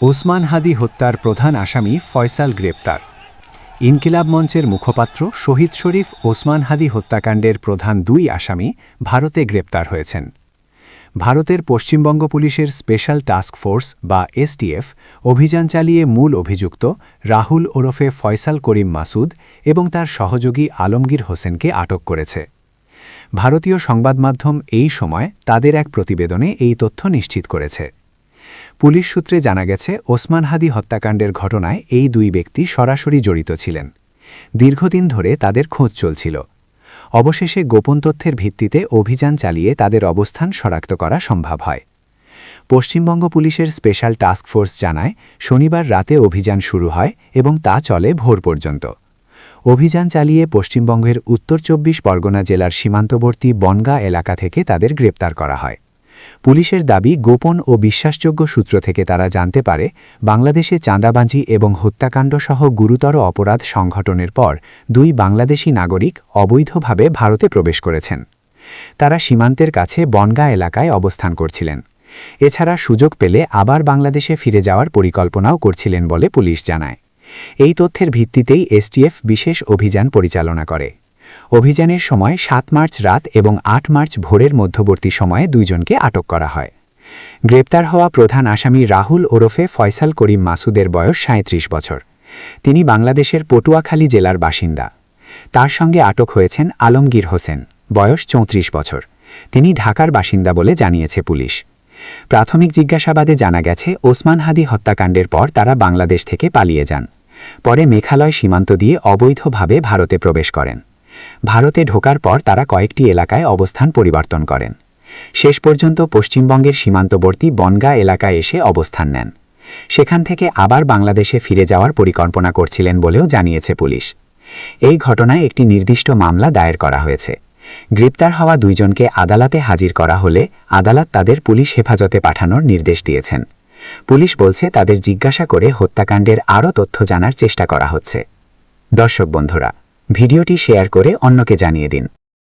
ওসমান হাদি হত্যার প্রধান আসামি ফয়সাল গ্রেপ্তার। ইনকিলাব মঞ্চের মুখপাত্র শহীদ শরীফ ওসমান হাদি হত্যাকাণ্ডের প্রধান দুই আসামি ভারতে গ্রেপ্তার হয়েছেন। ভারতের পশ্চিমবঙ্গ পুলিশের স্পেশাল টাস্ক ফোর্স বা এসটিএফ অভিযান চালিয়ে মূল অভিযুক্ত রাহুল ওরফে ফয়সাল করিম মাসুদ এবং তার সহযোগী আলমগীর হোসেনকে আটক করেছে। ভারতীয় সংবাদমাধ্যম এই সময় তাদের এক প্রতিবেদনে এই তথ্য নিশ্চিত করেছে। পুলিশ সূত্রে জানা গেছে, ওসমান হাদি হত্যাকাণ্ডের ঘটনায় এই দুই ব্যক্তি সরাসরি জড়িত ছিলেন। দীর্ঘদিন ধরে তাদের খোঁজ চলছিল। অবশেষে গোপন তথ্যের ভিত্তিতে অভিযান চালিয়ে তাদের অবস্থান শনাক্ত করা সম্ভব হয়। পশ্চিমবঙ্গ পুলিশের স্পেশাল টাস্ক ফোর্স জানায়, শনিবার রাতে অভিযান শুরু হয় এবং তা চলে ভোর পর্যন্ত। অভিযান চালিয়ে পশ্চিমবঙ্গের উত্তর ২৪ পরগনা জেলার সীমান্তবর্তী বনগাঁ এলাকা থেকে তাদের গ্রেপ্তার করা হয়। পুলিশের দাবি, গোপন ও বিশ্বাসযোগ্য সূত্র থেকে তারা জানতে পারে, বাংলাদেশে চাঁদাবাজি এবং হত্যাকাণ্ড সহ গুরুতর অপরাধ সংঘটনের পর দুই বাংলাদেশি নাগরিক অবৈধভাবে ভারতে প্রবেশ করেছেন। তারা সীমান্তের কাছে বনগাঁ এলাকায় অবস্থান করছিলেন। এছাড়া সুযোগ পেলে আবার বাংলাদেশে ফিরে যাওয়ার পরিকল্পনাও করছিলেন বলে পুলিশ জানায়। এই তথ্যের ভিত্তিতেই এসটিএফ বিশেষ অভিযান পরিচালনা করে। অভিযানের সময় ৭ মার্চ রাত এবং ৮ মার্চ ভোরের মধ্যবর্তী সময়ে দুইজনকে আটক করা হয়। গ্রেপ্তার হওয়া প্রধান আসামি রাহুল ওরফে ফয়সাল করিম মাসুদের বয়স ৩৭ বছর। তিনি বাংলাদেশের পটুয়াখালী জেলার বাসিন্দা। তার সঙ্গে আটক হয়েছেন আলমগীর হোসেন, বয়স ৩৪ বছর। তিনি ঢাকার বাসিন্দা বলে জানিয়েছে পুলিশ। প্রাথমিক জিজ্ঞাসাবাদে জানা গেছে, ওসমান হাদি হত্যাকাণ্ডের পর তারা বাংলাদেশ থেকে পালিয়ে যান। পরে মেঘালয় সীমান্ত দিয়ে অবৈধভাবে ভারতে প্রবেশ করেন। ভারতে ঢোকার পর তারা কয়েকটি এলাকায় অবস্থান পরিবর্তন করেন। শেষ পর্যন্ত পশ্চিমবঙ্গের সীমান্তবর্তী বনগাঁ এলাকায় এসে অবস্থান নেন। সেখান থেকে আবার বাংলাদেশে ফিরে যাওয়ার পরিকল্পনা করছিলেন বলেও জানিয়েছে পুলিশ। এই ঘটনায় একটি নির্দিষ্ট মামলা দায়ের করা হয়েছে। গ্রেপ্তার হওয়া দুইজনকে আদালতে হাজির করা হলে আদালত তাদের পুলিশ হেফাজতে পাঠানোর নির্দেশ দিয়েছেন। পুলিশ বলছে, তাদের জিজ্ঞাসা করে হত্যাকাণ্ডের আরও তথ্য জানার চেষ্টা করা হচ্ছে। দর্শক বন্ধুরা, ভিডিওটি শেয়ার করে অন্যকে জানিয়ে দিন।